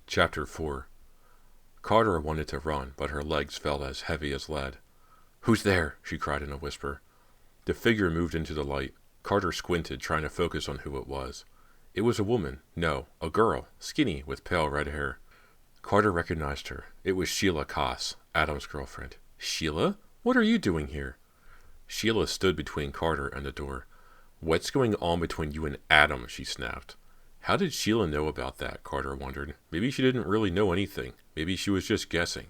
Chapter 4. Carter wanted to run, but her legs felt as heavy as lead. "Who's there?" she cried in a whisper. The figure moved into the light. Carter squinted, trying to focus on who it was. It was a woman. No, a girl, skinny, with pale red hair. Carter recognized her. It was Sheila Koss, Adam's girlfriend. "Sheila? What are you doing here?" Sheila stood between Carter and the door. "What's going on between you and Adam?" she snapped. How did Sheila know about that? Carter wondered. Maybe she didn't really know anything. Maybe she was just guessing.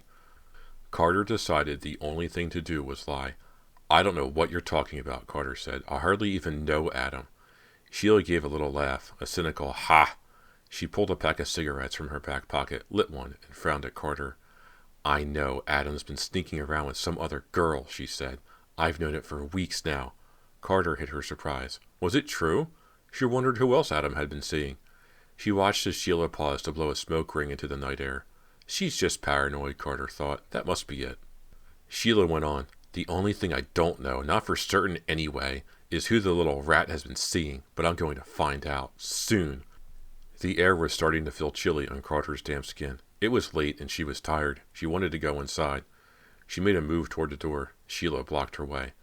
Carter decided the only thing to do was lie. "I don't know what you're talking about," Carter said. "I hardly even know Adam." Sheila gave a little laugh, a cynical ha. She pulled a pack of cigarettes from her back pocket, lit one, and frowned at Carter. "I know Adam's been sneaking around with some other girl," she said. "I've known it for weeks now." Carter hid her surprise. Was it true? She wondered who else Adam had been seeing. She watched as Sheila paused to blow a smoke ring into the night air. She's just paranoid, Carter thought. That must be it. Sheila went on. "The only thing I don't know, not for certain anyway, is who the little rat has been seeing, but I'm going to find out. Soon." The air was starting to feel chilly on Carter's damp skin. It was late and she was tired. She wanted to go inside. She made a move toward the door. Sheila blocked her way.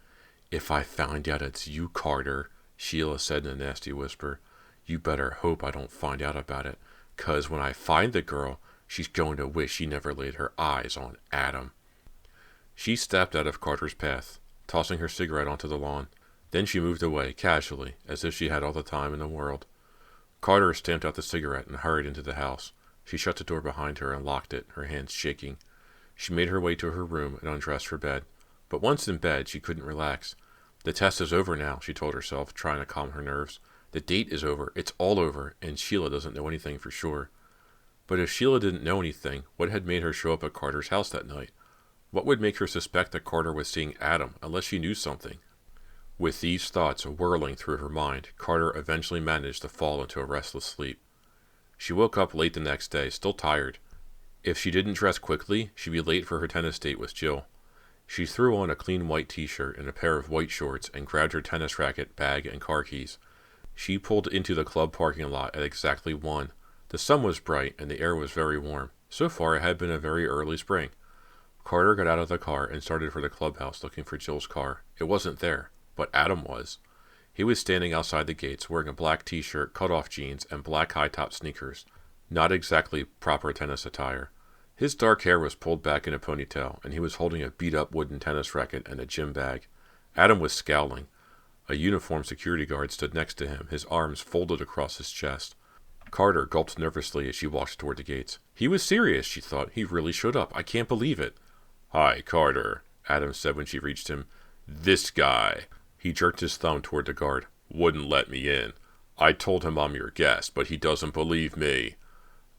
"If I find out it's you, Carter," Sheila said in a nasty whisper, "you better hope I don't find out about it, 'cause when I find the girl, she's going to wish she never laid her eyes on Adam." She stepped out of Carter's path, tossing her cigarette onto the lawn. Then she moved away, casually, as if she had all the time in the world. Carter stamped out the cigarette and hurried into the house. She shut the door behind her and locked it, her hands shaking. She made her way to her room and undressed for bed. But once in bed, she couldn't relax. The test is over now, she told herself, trying to calm her nerves. The date is over, it's all over, and Sheila doesn't know anything for sure. But if Sheila didn't know anything, what had made her show up at Carter's house that night? What would make her suspect that Carter was seeing Adam, unless she knew something? With these thoughts whirling through her mind, Carter eventually managed to fall into a restless sleep. She woke up late the next day, still tired. If she didn't dress quickly, she'd be late for her tennis date with Jill. She threw on a clean white t-shirt and a pair of white shorts and grabbed her tennis racket, bag, and car keys. She pulled into the club parking lot at exactly 1. The sun was bright and the air was very warm. So far it had been a very early spring. Carter got out of the car and started for the clubhouse looking for Jill's car. It wasn't there, but Adam was. He was standing outside the gates wearing a black t-shirt, cut-off jeans, and black high-top sneakers. Not exactly proper tennis attire. His dark hair was pulled back in a ponytail, and he was holding a beat-up wooden tennis racket and a gym bag. Adam was scowling. A uniformed security guard stood next to him, his arms folded across his chest. Carter gulped nervously as she walked toward the gates. He was serious, she thought. He really showed up. I can't believe it. "Hi, Carter," Adam said when she reached him. "This guy." He jerked his thumb toward the guard. "Wouldn't let me in. I told him I'm your guest, but he doesn't believe me."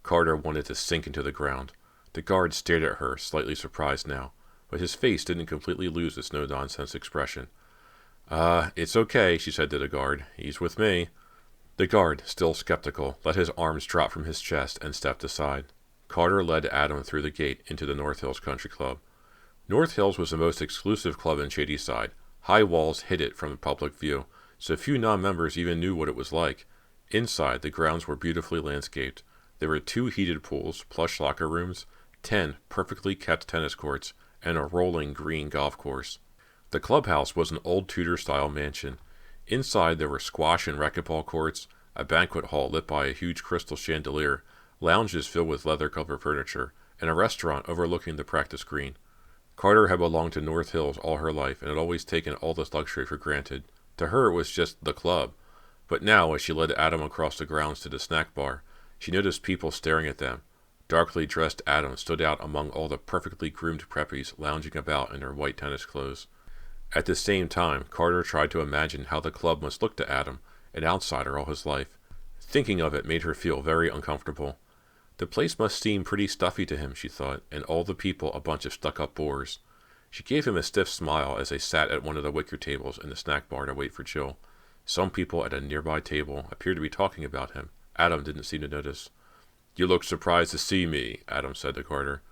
Carter wanted to sink into the ground. The guard stared at her, slightly surprised now, but his face didn't completely lose its no-nonsense expression. It's okay," she said to the guard. "He's with me." The guard, still skeptical, let his arms drop from his chest and stepped aside. Carter led Adam through the gate into the North Hills Country Club. North Hills was the most exclusive club in Shadyside. High walls hid it from the public view, so few non-members even knew what it was like. Inside, the grounds were beautifully landscaped. There were 2 heated pools, plush locker rooms, 10 perfectly kept tennis courts, and a rolling green golf course. The clubhouse was an old Tudor-style mansion. Inside there were squash and racquetball courts, a banquet hall lit by a huge crystal chandelier, lounges filled with leather-covered furniture, and a restaurant overlooking the practice green. Carter had belonged to North Hills all her life and had always taken all this luxury for granted. To her it was just the club. But now, as she led Adam across the grounds to the snack bar, she noticed people staring at them. Darkly dressed Adam stood out among all the perfectly groomed preppies lounging about in their white tennis clothes. At the same time, Carter tried to imagine how the club must look to Adam, an outsider all his life. Thinking of it made her feel very uncomfortable. The place must seem pretty stuffy to him, she thought, and all the people a bunch of stuck-up bores. She gave him a stiff smile as they sat at one of the wicker tables in the snack bar to wait for Jill. Some people at a nearby table appeared to be talking about him. Adam didn't seem to notice. "You look surprised to see me," Adam said to Carter.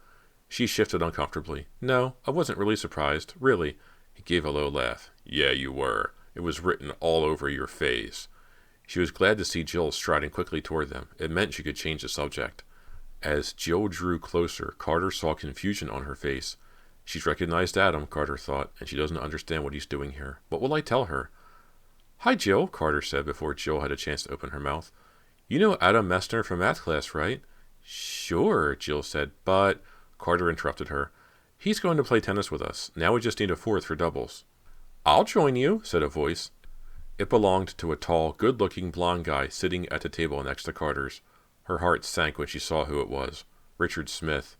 She shifted uncomfortably. "No, I wasn't really surprised, really." He gave a low laugh. "Yeah, you were. It was written all over your face." She was glad to see Jill striding quickly toward them. It meant she could change the subject. As Jill drew closer, Carter saw confusion on her face. She's recognized Adam, Carter thought, and she doesn't understand what he's doing here. What will I tell her? Hi, Jill, Carter said before Jill had a chance to open her mouth. You know Adam Messner from math class, right? Sure, Jill said, but... Carter interrupted her. He's going to play tennis with us. Now we just need a fourth for doubles. I'll join you, said a voice. It belonged to a tall, good-looking blonde guy sitting at the table next to Carter's. Her heart sank when she saw who it was. Richard Smith.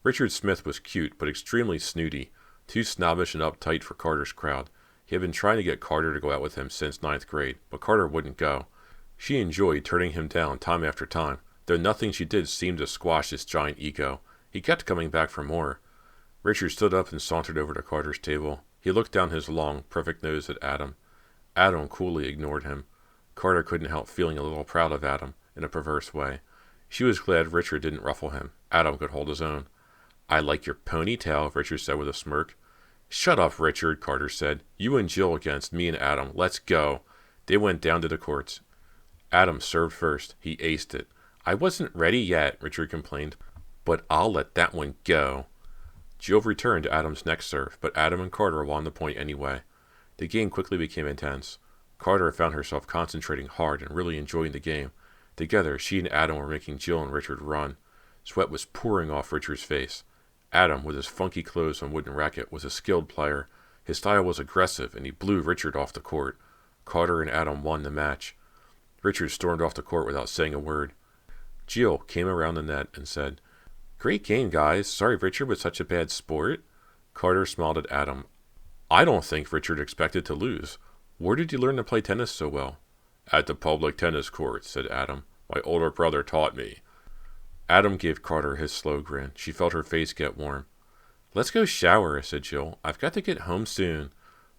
Richard Smith was cute, but extremely snooty, too snobbish and uptight for Carter's crowd. He had been trying to get Carter to go out with him since 9th grade, but Carter wouldn't go. She enjoyed turning him down time after time, though nothing she did seemed to squash his giant ego. He kept coming back for more. Richard stood up and sauntered over to Carter's table. He looked down his long, perfect nose at Adam. Adam coolly ignored him. Carter couldn't help feeling a little proud of Adam, in a perverse way. She was glad Richard didn't ruffle him. Adam could hold his own. I like your ponytail, Richard said with a smirk. Shut up, Richard, Carter said. You and Jill against me and Adam. Let's go. They went down to the courts. Adam served first. He aced it. I wasn't ready yet, Richard complained. But I'll let that one go. Jill returned to Adam's next serve, but Adam and Carter won the point anyway. The game quickly became intense. Carter found herself concentrating hard and really enjoying the game. Together, she and Adam were making Jill and Richard run. Sweat was pouring off Richard's face. Adam, with his funky clothes and wooden racket, was a skilled player. His style was aggressive, and he blew Richard off the court. Carter and Adam won the match. Richard stormed off the court without saying a word. Jill came around the net and said, Great game, guys. Sorry Richard was such a bad sport. Carter smiled at Adam. I don't think Richard expected to lose. Where did you learn to play tennis so well? At the public tennis courts, said Adam. My older brother taught me. Adam gave Carter his slow grin. She felt her face get warm. Let's go shower, said Jill. I've got to get home soon.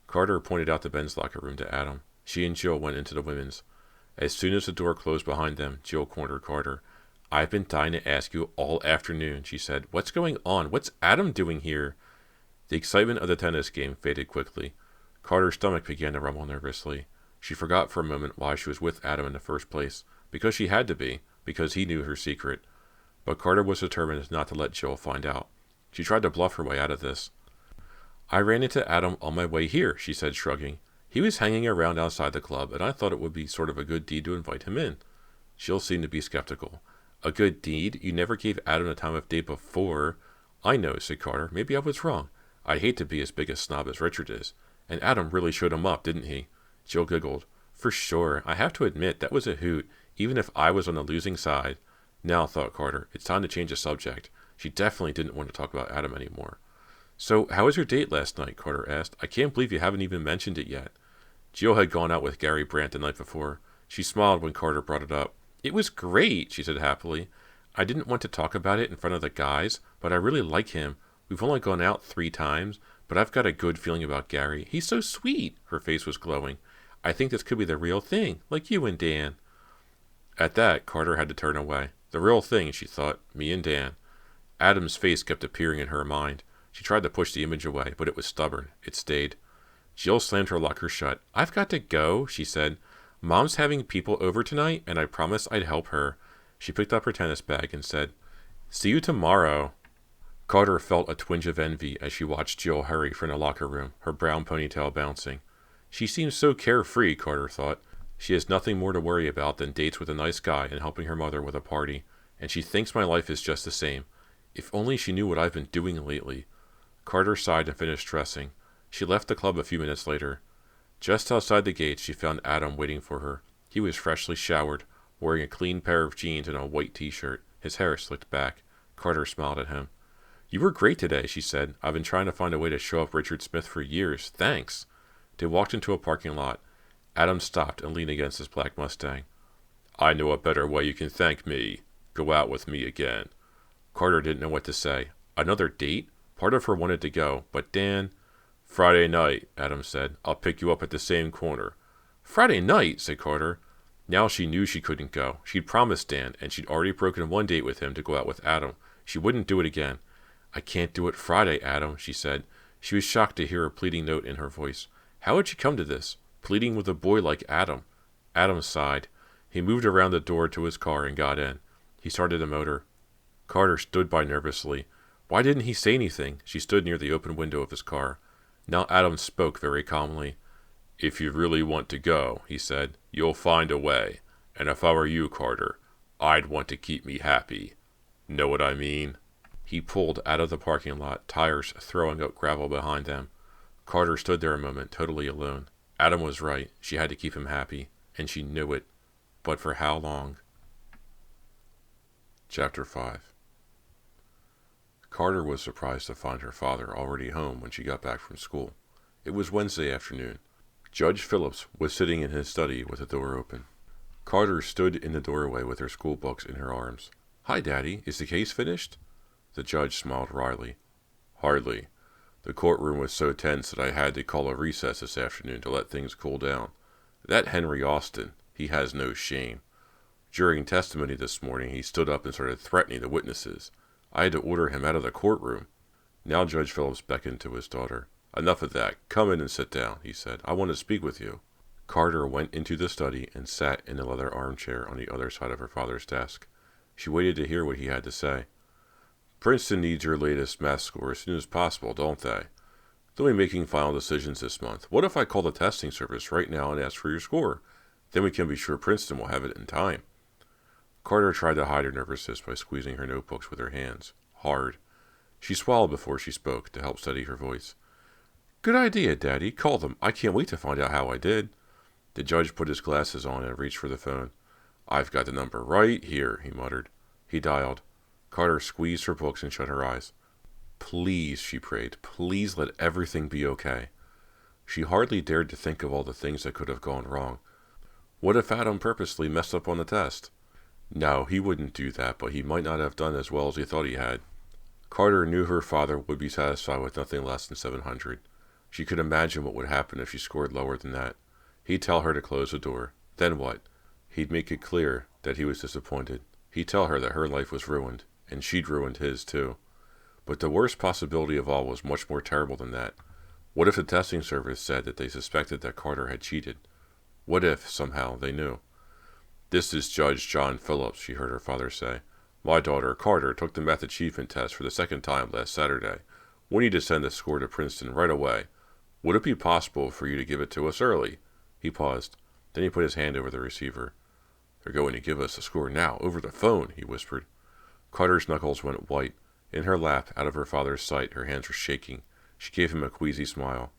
Carter pointed out the men's locker room to Adam. She and Jill went into the women's. As soon as the door closed behind them, Jill cornered Carter. I've been dying to ask you all afternoon, she said. What's going on? What's Adam doing here? The excitement of the tennis game faded quickly. Carter's stomach began to rumble nervously. She forgot for a moment why she was with Adam in the first place. Because she had to be. Because he knew her secret. But Carter was determined not to let Jill find out. She tried to bluff her way out of this. I ran into Adam on my way here, she said, shrugging. He was hanging around outside the club, and I thought it would be sort of a good deed to invite him in. Jill seemed to be skeptical. A good deed? You never gave Adam the time of day before. I know, said Carter. Maybe I was wrong. I'd hate to be as big a snob as Richard is. And Adam really showed him up, didn't he? Jill giggled. For sure. I have to admit, that was a hoot, even if I was on the losing side. Now, thought Carter, it's time to change the subject. She definitely didn't want to talk about Adam anymore. So, how was your date last night? Carter asked. I can't believe you haven't even mentioned it yet. Jill had gone out with Gary Brandt the night before. She smiled when Carter brought it up. It was great, she said happily. I didn't want to talk about it in front of the guys, but I really like him. We've only gone out 3 times, but I've got a good feeling about Gary. He's so sweet. Her face was glowing. I think this could be the real thing, like you and Dan. At that, Carter had to turn away. The real thing, she thought, me and Dan. Adam's face kept appearing in her mind. She tried to push the image away, but it was stubborn. It stayed. Jill slammed her locker shut. I've got to go, she said. Mom's having people over tonight, and I promised I'd help her. She picked up her tennis bag and said, See you tomorrow. Carter felt a twinge of envy as she watched Jill hurry from the locker room, her brown ponytail bouncing. She seems so carefree, Carter thought. She has nothing more to worry about than dates with a nice guy and helping her mother with a party, and she thinks my life is just the same. If only she knew what I've been doing lately. Carter sighed and finished dressing. She left the club a few minutes later. Just outside the gates, she found Adam waiting for her. He was freshly showered, wearing a clean pair of jeans and a white t-shirt, his hair slicked back. Carter smiled at him. You were great today, she said. I've been trying to find a way to show up Richard Smith for years. Thanks. They walked into a parking lot. Adam stopped and leaned against his black Mustang. I know a better way you can thank me. Go out with me again. Carter didn't know what to say. Another date? Part of her wanted to go, but Dan... Friday night, Adam said. I'll pick you up at the same corner. Friday night, said Carter. Now she knew she couldn't go. She'd promised Dan, and she'd already broken one date with him to go out with Adam. She wouldn't do it again. I can't do it Friday, Adam, she said. She was shocked to hear a pleading note in her voice. How had she come to this? Pleading with a boy like Adam. Adam sighed. He moved around the door to his car and got in. He started the motor. Carter stood by nervously. Why didn't he say anything? She stood near the open window of his car. Now Adam spoke very calmly. If you really want to go, he said, you'll find a way. And if I were you, Carter, I'd want to keep me happy. Know what I mean? He pulled out of the parking lot, tires throwing up gravel behind them. Carter stood there a moment, totally alone. Adam was right. She had to keep him happy, and she knew it. But for how long? Chapter 5. Carter was surprised to find her father already home when she got back from school. It was Wednesday afternoon. Judge Phillips was sitting in his study with the door open. Carter stood in the doorway with her school books in her arms. Hi, Daddy. Is the case finished? The judge smiled wryly. Hardly. The courtroom was so tense that I had to call a recess this afternoon to let things cool down. That Henry Austin, he has no shame. During testimony this morning, he stood up and started threatening the witnesses. I had to order him out of the courtroom. Now Judge Phillips beckoned to his daughter. Enough of that. Come in and sit down, he said. I want to speak with you. Carter went into the study and sat in the leather armchair on the other side of her father's desk. She waited to hear what he had to say. Princeton needs your latest math score as soon as possible, don't they? They'll be making final decisions this month. What if I call the testing service right now and ask for your score? Then we can be sure Princeton will have it in time. Carter tried to hide her nervousness by squeezing her notebooks with her hands, hard. She swallowed before she spoke to help steady her voice. Good idea, Daddy. Call them. I can't wait to find out how I did. The judge put his glasses on and reached for the phone. I've got the number right here, he muttered. He dialed. Carter squeezed her books and shut her eyes. Please, she prayed, please let everything be okay. She hardly dared to think of all the things that could have gone wrong. What if Adam purposely messed up on the test? No, he wouldn't do that, but he might not have done as well as he thought he had. Carter knew her father would be satisfied with nothing less than 700. She could imagine what would happen if she scored lower than that. He'd tell her to close the door. Then what? He'd make it clear that he was disappointed. He'd tell her that her life was ruined, and she'd ruined his too. But the worst possibility of all was much more terrible than that. What if the testing service said that they suspected that Carter had cheated? What if, somehow, they knew? This is Judge John Phillips, she heard her father say. My daughter, Carter, took the math achievement test for the second time last Saturday. We need to send the score to Princeton right away. Would it be possible for you to give it to us early? He paused. Then he put his hand over the receiver. They're going to give us the score now, over the phone, he whispered. Carter's knuckles went white. In her lap, out of her father's sight, her hands were shaking. She gave him a queasy smile.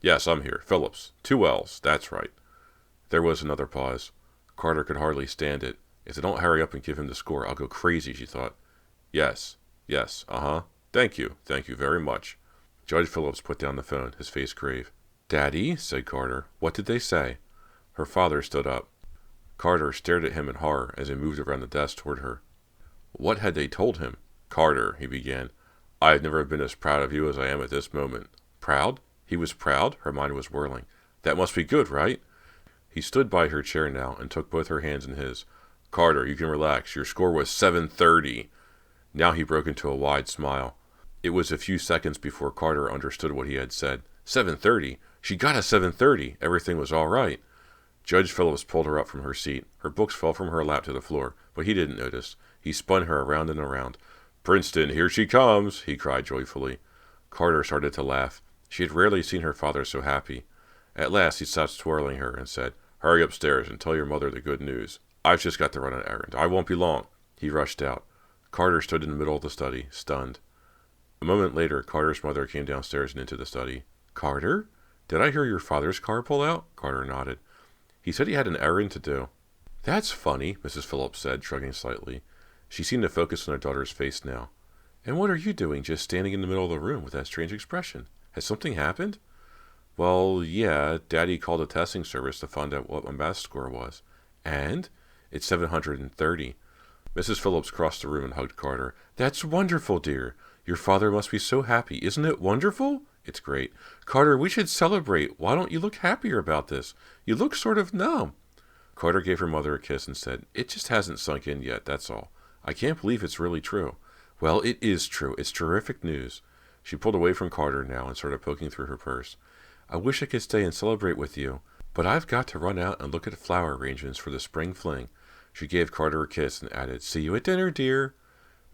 Yes, I'm here. Phillips. 2 L's. That's right. There was another pause. Carter could hardly stand it. If they don't hurry up and give him the score, I'll go crazy, she thought. Yes, uh-huh. Thank you very much. Judge Phillips put down the phone, his face grave. Daddy, said Carter, what did they say? Her father stood up. Carter stared at him in horror as he moved around the desk toward her. What had they told him? Carter, he began, I have never been as proud of you as I am at this moment. Proud? He was proud? Her mind was whirling. That must be good, right? He stood by her chair now and took both her hands in his. Carter, you can relax. Your score was 730. Now he broke into a wide smile. It was a few seconds before Carter understood what he had said. 730? She got a 730. Everything was all right. Judge Phillips pulled her up from her seat. Her books fell from her lap to the floor, but he didn't notice. He spun her around and around. Princeton, here she comes, he cried joyfully. Carter started to laugh. She had rarely seen her father so happy. At last he stopped twirling her and said, Hurry upstairs and tell your mother the good news. I've just got to run an errand. I won't be long. He rushed out. Carter stood in the middle of the study, stunned. A moment later, Carter's mother came downstairs and into the study. Carter? Did I hear your father's car pull out? Carter nodded. He said he had an errand to do. That's funny, Mrs. Phillips said, shrugging slightly. She seemed to focus on her daughter's face now. And what are you doing just standing in the middle of the room with that strange expression? Has something happened? Well, yeah, Daddy called the testing service to find out what my math score was. And? It's 730. Mrs. Phillips crossed the room and hugged Carter. That's wonderful, dear. Your father must be so happy. Isn't it wonderful? It's great. Carter, we should celebrate. Why don't you look happier about this? You look sort of numb. Carter gave her mother a kiss and said, It just hasn't sunk in yet, that's all. I can't believe it's really true. Well, it is true. It's terrific news. She pulled away from Carter now and started poking through her purse. I wish I could stay and celebrate with you, but I've got to run out and look at flower arrangements for the spring fling. She gave Carter a kiss and added, See you at dinner, dear.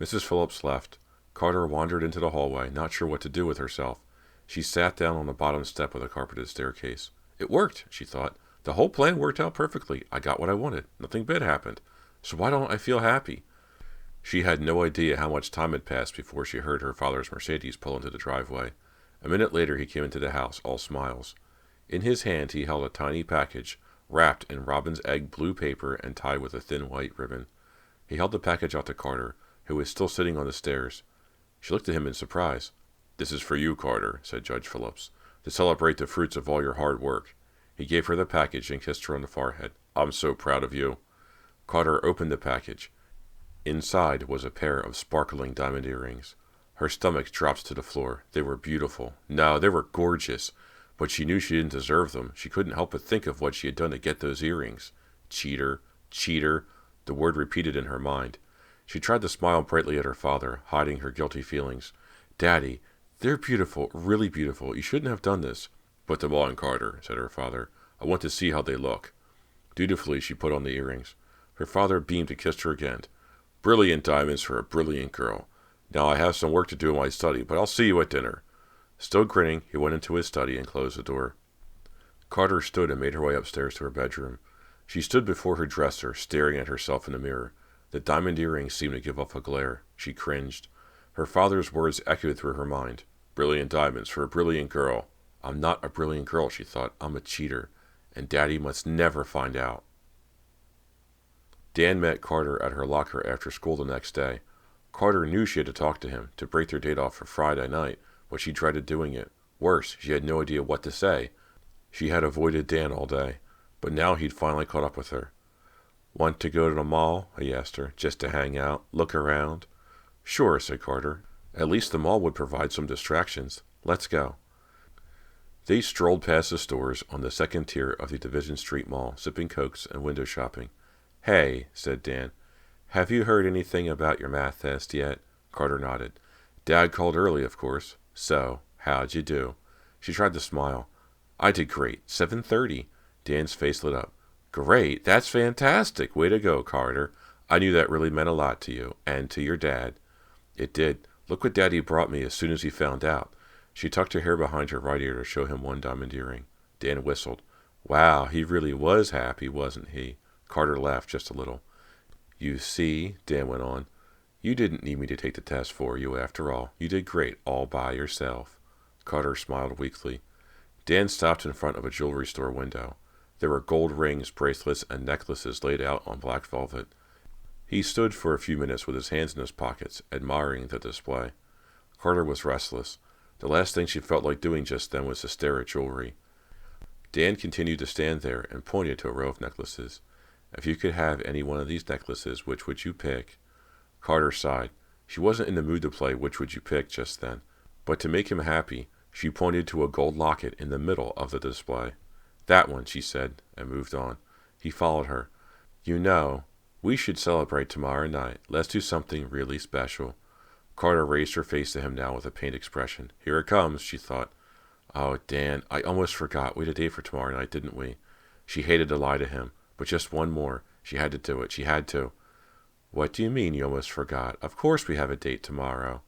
Mrs. Phillips left. Carter wandered into the hallway, not sure what to do with herself. She sat down on the bottom step of the carpeted staircase. It worked, she thought. The whole plan worked out perfectly. I got what I wanted. Nothing bad happened. So why don't I feel happy? She had no idea how much time had passed before she heard her father's Mercedes pull into the driveway. A minute later he came into the house, all smiles. In his hand he held a tiny package, wrapped in robin's egg blue paper and tied with a thin white ribbon. He held the package out to Carter, who was still sitting on the stairs. She looked at him in surprise. "This is for you, Carter," said Judge Phillips, "to celebrate the fruits of all your hard work." He gave her the package and kissed her on the forehead. "I'm so proud of you." Carter opened the package. Inside was a pair of sparkling diamond earrings. Her stomach dropped to the floor. They were beautiful. No, they were gorgeous. But she knew she didn't deserve them. She couldn't help but think of what she had done to get those earrings. Cheater, cheater, the word repeated in her mind. She tried to smile brightly at her father, hiding her guilty feelings. "Daddy, they're beautiful, really beautiful. You shouldn't have done this." "Put them on, Carter," said her father. "I want to see how they look." Dutifully she put on the earrings. Her father beamed and kissed her again. "Brilliant diamonds for a brilliant girl. Now I have some work to do in my study, but I'll see you at dinner." Still grinning, he went into his study and closed the door. Carter stood and made her way upstairs to her bedroom. She stood before her dresser, staring at herself in the mirror. The diamond earrings seemed to give off a glare. She cringed. Her father's words echoed through her mind. "Brilliant diamonds for a brilliant girl." I'm not a brilliant girl, she thought. I'm a cheater, and Daddy must never find out. Dan met Carter at her locker after school the next day. Carter knew she had to talk to him, to break their date off for Friday night, but she dreaded doing it. Worse, she had no idea what to say. She had avoided Dan all day, but now he'd finally caught up with her. "Want to go to the mall?" he asked her, "just to hang out, look around?" "Sure," said Carter. At least the mall would provide some distractions. Let's go. They strolled past the stores on the second tier of the Division Street Mall, sipping Cokes and window shopping. "Hey," said Dan, "have you heard anything about your math test yet?" Carter nodded. "Dad called early, of course." "So, how'd you do?" She tried to smile. "I did great. 7:30. Dan's face lit up. "Great. That's fantastic. Way to go, Carter. I knew that really meant a lot to you, and to your dad." "It did. Look what Daddy brought me as soon as he found out." She tucked her hair behind her right ear to show him one diamond earring. Dan whistled. "Wow, he really was happy, wasn't he?" Carter laughed just a little. "You see," Dan went on, "you didn't need me to take the test for you after all. You did great all by yourself." Carter smiled weakly. Dan stopped in front of a jewelry store window. There were gold rings, bracelets, and necklaces laid out on black velvet. He stood for a few minutes with his hands in his pockets, admiring the display. Carter was restless. The last thing she felt like doing just then was to stare at jewelry. Dan continued to stand there and pointed to a row of necklaces. "If you could have any one of these necklaces, which would you pick?" Carter sighed. She wasn't in the mood to play which would you pick just then. But to make him happy, she pointed to a gold locket in the middle of the display. "That one," she said, and moved on. He followed her. "You know, we should celebrate tomorrow night. Let's do something really special." Carter raised her face to him now with a pained expression. "Here it comes," she thought. "Oh, Dan, I almost forgot. We had a date for tomorrow night, didn't we?" She hated to lie to him, but just one more. She had to do it. She had to. "What do you mean you almost forgot? Of course we have a date tomorrow."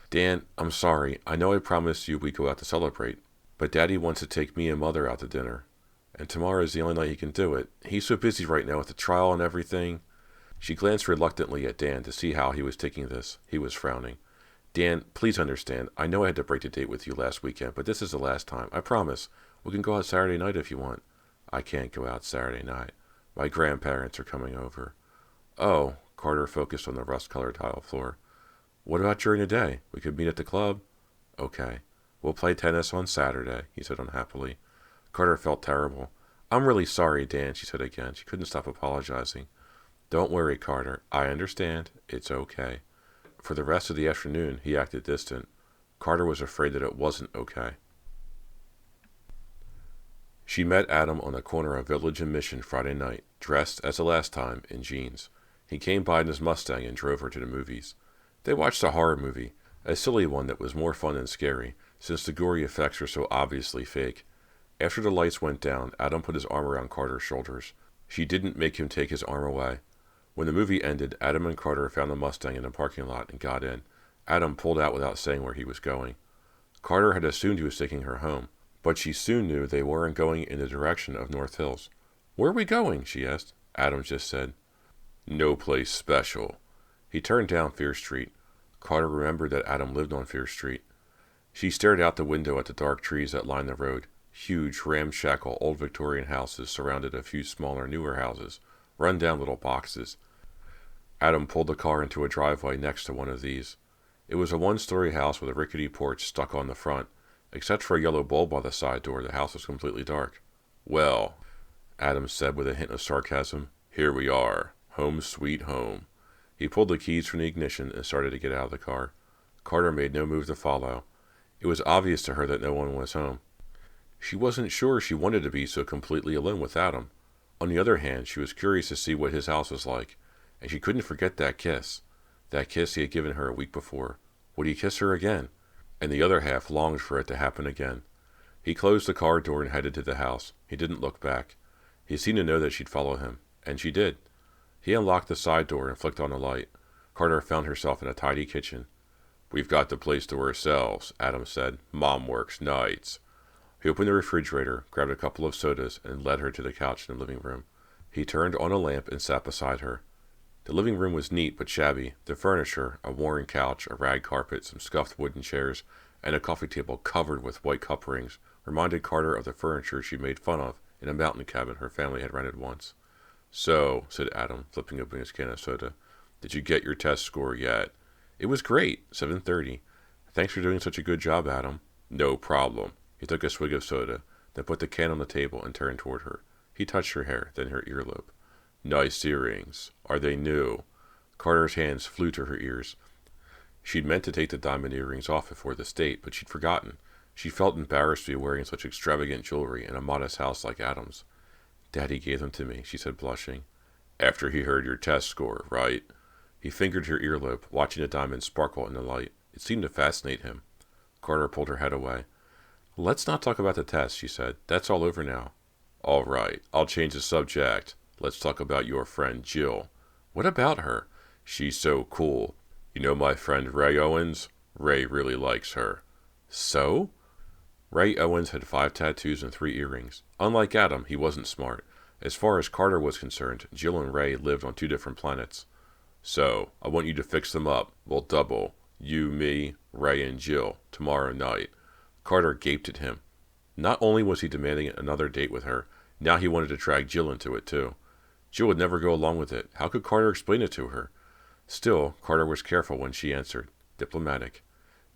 "Dan, I'm sorry. I know I promised you we'd go out to celebrate, but Daddy wants to take me and Mother out to dinner. And tomorrow is the only night he can do it. He's so busy right now with the trial and everything." She glanced reluctantly at Dan to see how he was taking this. He was frowning. "Dan, please understand. I know I had to break the date with you last weekend, but this is the last time. I promise. We can go out Saturday night if you want." "I can't go out Saturday night. My grandparents are coming over." "Oh," Carter focused on the rust-colored tile floor. "What about during the day? We could meet at the club." "Okay. We'll play tennis on Saturday," he said unhappily. Carter felt terrible. "I'm really sorry, Dan," she said again. She couldn't stop apologizing. "Don't worry, Carter. I understand. It's okay." For the rest of the afternoon, he acted distant. Carter was afraid that it wasn't okay. She met Adam on the corner of Village and Mission Friday night, dressed, as the last time, in jeans. He came by in his Mustang and drove her to the movies. They watched a horror movie, a silly one that was more fun than scary, since the gory effects were so obviously fake. After the lights went down, Adam put his arm around Carter's shoulders. She didn't make him take his arm away. When the movie ended, Adam and Carter found the Mustang in the parking lot and got in. Adam pulled out without saying where he was going. Carter had assumed he was taking her home, but she soon knew they weren't going in the direction of North Hills. "Where are we going?" she asked. Adam just said, "No place special." He turned down Fear Street. Carter remembered that Adam lived on Fear Street. She stared out the window at the dark trees that lined the road. Huge, ramshackle, old Victorian houses surrounded a few smaller, newer houses, run-down little boxes. Adam pulled the car into a driveway next to one of these. It was a one-story house with a rickety porch stuck on the front. Except for a yellow bulb by the side door, the house was completely dark. "Well," Adam said with a hint of sarcasm, "here we are. Home sweet home." He pulled the keys from the ignition and started to get out of the car. Carter made no move to follow. It was obvious to her that no one was home. She wasn't sure she wanted to be so completely alone without him. On the other hand, she was curious to see what his house was like, and she couldn't forget that kiss. That kiss he had given her a week before. Would he kiss her again? And the other half longed for it to happen again. He closed the car door and headed to the house. He didn't look back. He seemed to know that she'd follow him, and she did. He unlocked the side door and flicked on a light. Carter found herself in a tidy kitchen. "We've got the place to ourselves," Adam said. "Mom works nights." He opened the refrigerator, grabbed a couple of sodas, and led her to the couch in the living room. He turned on a lamp and sat beside her. The living room was neat but shabby. The furniture, a worn couch, a rag carpet, some scuffed wooden chairs, and a coffee table covered with white cup rings, reminded Carter of the furniture she made fun of in a mountain cabin her family had rented once. "So," said Adam, flipping open his can of soda, "did you get your test score yet?" "It was great. 730. Thanks for doing such a good job, Adam." "No problem." He took a swig of soda, then put the can on the table and turned toward her. He touched her hair, then her earlobe. "Nice earrings. Are they new?" Carter's hands flew to her ears. She'd meant to take the diamond earrings off before this date, but she'd forgotten. She felt embarrassed to be wearing such extravagant jewelry in a modest house like Adam's. "Daddy gave them to me," she said, blushing. "After he heard your test score, right?" He fingered her earlobe, watching the diamonds sparkle in the light. It seemed to fascinate him. Carter pulled her head away. "Let's not talk about the test," she said. "That's all over now." "All right, I'll change the subject. Let's talk about your friend Jill." "What about her?" "She's so cool. You know my friend Ray Owens? Ray really likes her." "So?" Ray Owens had 5 tattoos and 3 earrings. Unlike Adam, he wasn't smart. As far as Carter was concerned, Jill and Ray lived on 2 different planets. "So, I want you to fix them up. We'll double. You, me, Ray, and Jill, tomorrow night." Carter gaped at him. Not only was he demanding another date with her, now he wanted to drag Jill into it too. Jill would never go along with it. How could Carter explain it to her? Still, Carter was careful when she answered, diplomatic.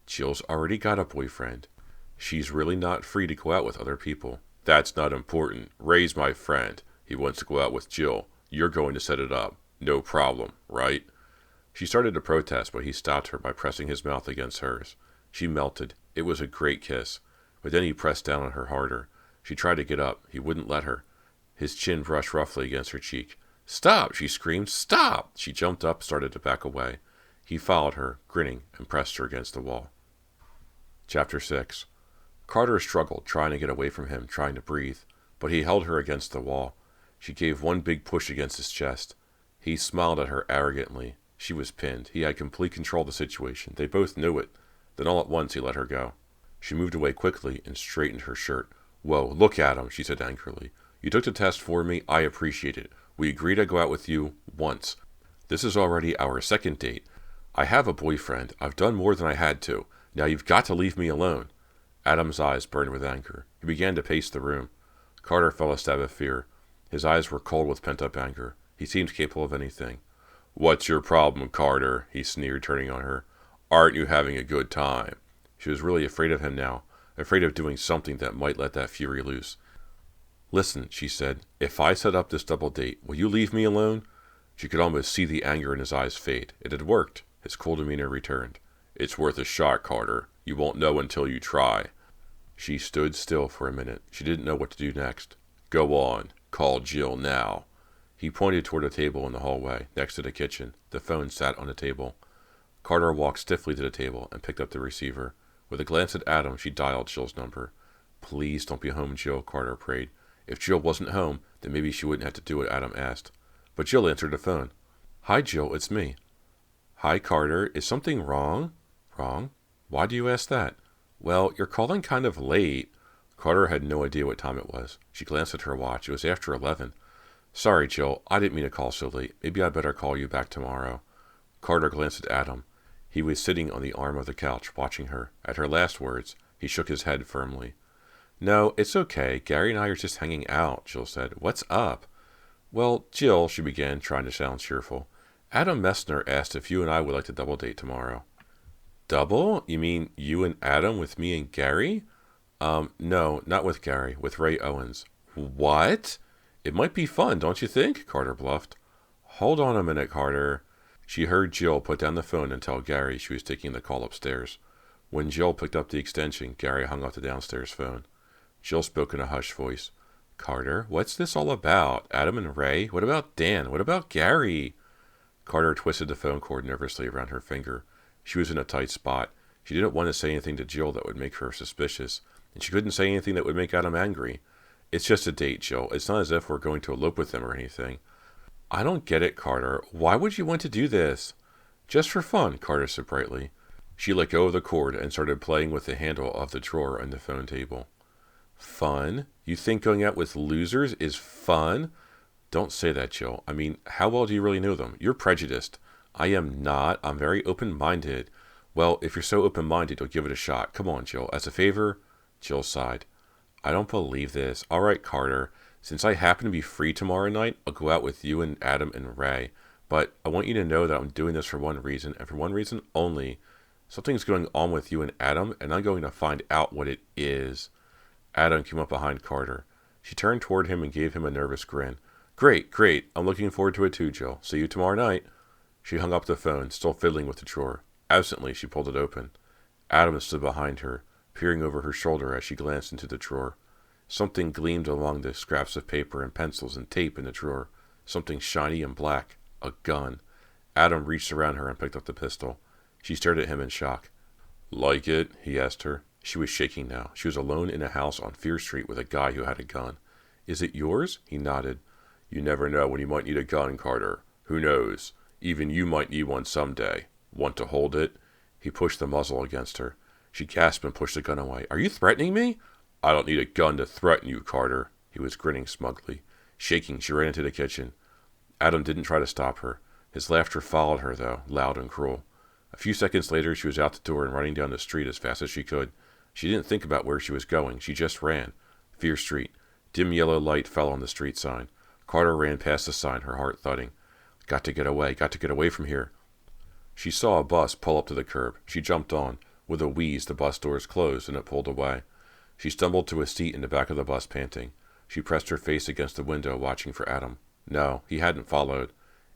"Jill's already got a boyfriend. She's really not free to go out with other people." "That's not important. Ray's my friend. He wants to go out with Jill. You're going to set it up. No problem, right?" She started to protest, but he stopped her by pressing his mouth against hers. She melted. It was a great kiss. But then he pressed down on her harder. She tried to get up. He wouldn't let her. His chin brushed roughly against her cheek. "Stop!" she screamed. "Stop!" She jumped up, started to back away. He followed her, grinning, and pressed her against the wall. Chapter 6. Carter struggled, trying to get away from him, trying to breathe. But he held her against the wall. She gave one big push against his chest. He smiled at her arrogantly. She was pinned. He had complete control of the situation. They both knew it. Then all at once he let her go. She moved away quickly and straightened her shirt. "Whoa, look at him," she said angrily. "You took the test for me. I appreciate it. We agreed to go out with you once. This is already our 2nd date. I have a boyfriend. I've done more than I had to. Now you've got to leave me alone." Adam's eyes burned with anger. He began to pace the room. Carter felt a stab of fear. His eyes were cold with pent-up anger. He seemed capable of anything. "What's your problem, Carter?" he sneered, turning on her. "Aren't you having a good time?" She was really afraid of him now, afraid of doing something that might let that fury loose. "Listen," she said, "if I set up this double date, will you leave me alone?" She could almost see the anger in his eyes fade. It had worked. His cool demeanor returned. "It's worth a shot, Carter. You won't know until you try." She stood still for a minute. She didn't know what to do next. "Go on. Call Jill now." He pointed toward a table in the hallway, next to the kitchen. The phone sat on the table. Carter walked stiffly to the table and picked up the receiver. With a glance at Adam, she dialed Jill's number. "Please don't be home, Jill," Carter prayed. If Jill wasn't home, then maybe she wouldn't have to do what Adam asked. But Jill answered the phone. Hi, Jill, it's me. Hi, Carter. Is something wrong? Wrong? Why do you ask that? Well, you're calling kind of late. Carter had no idea what time it was. She glanced at her watch. It was after 11. Sorry, Jill. I didn't mean to call so late. Maybe I'd better call you back tomorrow. Carter glanced at Adam. He was sitting on the arm of the couch, watching her. At her last words, he shook his head firmly. No, it's okay. Gary and I are just hanging out, Jill said. What's up? Well, Jill, she began, trying to sound cheerful. Adam Messner asked if you and I would like to double date tomorrow. Double? You mean you and Adam with me and Gary? No, not with Gary, with Ray Owens. What? It might be fun, don't you think? Carter bluffed. Hold on a minute, Carter. She heard Jill put down the phone and tell Gary she was taking the call upstairs. When Jill picked up the extension, Gary hung up the downstairs phone. Jill spoke in a hushed voice. Carter, what's this all about? Adam and Ray? What about Dan? What about Gary? Carter twisted the phone cord nervously around her finger. She was in a tight spot. She didn't want to say anything to Jill that would make her suspicious, and she couldn't say anything that would make Adam angry. It's just a date, Jill. It's not as if we're going to elope with them or anything. I don't get it, Carter. Why would you want to do this? Just for fun, Carter said brightly. She let go of the cord and started playing with the handle of the drawer on the phone table. Fun? You think going out with losers is fun? Don't say that, Jill. I mean, how well do you really know them? You're prejudiced. I am not. I'm very open-minded. Well, if you're so open-minded, you'll give it a shot. Come on, Jill. As a favor? Jill sighed. I don't believe this. All right, Carter. Since I happen to be free tomorrow night, I'll go out with you and Adam and Ray. But I want you to know that I'm doing this for one reason, and for one reason only. Something's going on with you and Adam, and I'm going to find out what it is. Adam came up behind Carter. She turned toward him and gave him a nervous grin. Great, great. I'm looking forward to it too, Jill. See you tomorrow night. She hung up the phone, still fiddling with the drawer. Absently, she pulled it open. Adam stood behind her, peering over her shoulder as she glanced into the drawer. Something gleamed among the scraps of paper and pencils and tape in the drawer. Something shiny and black. A gun. Adam reached around her and picked up the pistol. She stared at him in shock. Like it? He asked her. She was shaking now. She was alone in a house on Fear Street with a guy who had a gun. Is it yours? He nodded. You never know when you might need a gun, Carter. Who knows? Even you might need one someday. Want to hold it? He pushed the muzzle against her. She gasped and pushed the gun away. Are you threatening me? I don't need a gun to threaten you, Carter. He was grinning smugly. Shaking, she ran into the kitchen. Adam didn't try to stop her. His laughter followed her, though, loud and cruel. A few seconds later, she was out the door and running down the street as fast as she could. She didn't think about where she was going. She just ran. Fear Street. Dim yellow light fell on the street sign. Carter ran past the sign, her heart thudding. Got to get away from here. She saw a bus pull up to the curb. She jumped on. With a wheeze, the bus doors closed and it pulled away. She stumbled to a seat in the back of the bus, panting. She pressed her face against the window, watching for Adam. No, he hadn't followed.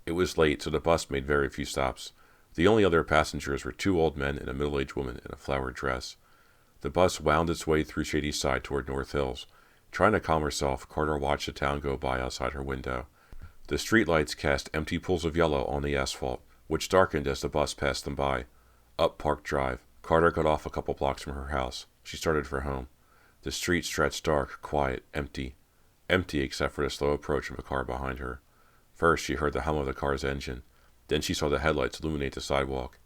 It was late, so the bus made very few stops. The only other passengers were two old men and a middle-aged woman in a flowered dress. The bus wound its way through Shady Side toward North Hills. Trying to calm herself, Carter watched the town go by outside her window. The streetlights cast empty pools of yellow on the asphalt, which darkened as the bus passed them by. Up Park Drive, Carter got off a couple blocks from her house. She started for home. The street stretched dark, quiet, empty. Empty except for the slow approach of a car behind her. First, she heard the hum of the car's engine. Then she saw the headlights illuminate the sidewalk.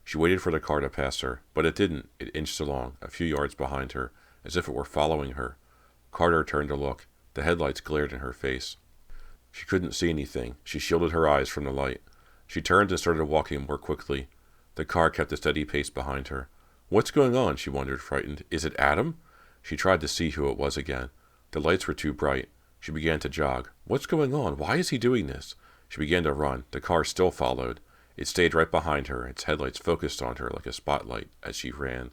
She waited for the car to pass her, but it didn't. It inched along, a few yards behind her, as if it were following her. Carter turned to look. The headlights glared in her face. She couldn't see anything. She shielded her eyes from the light. She turned and started walking more quickly. The car kept a steady pace behind her. What's going on? She wondered, frightened. Is it Adam? She tried to see who it was again. The lights were too bright. She began to jog. What's going on? Why is he doing this? She began to run. The car still followed. It stayed right behind her, its headlights focused on her like a spotlight as she ran.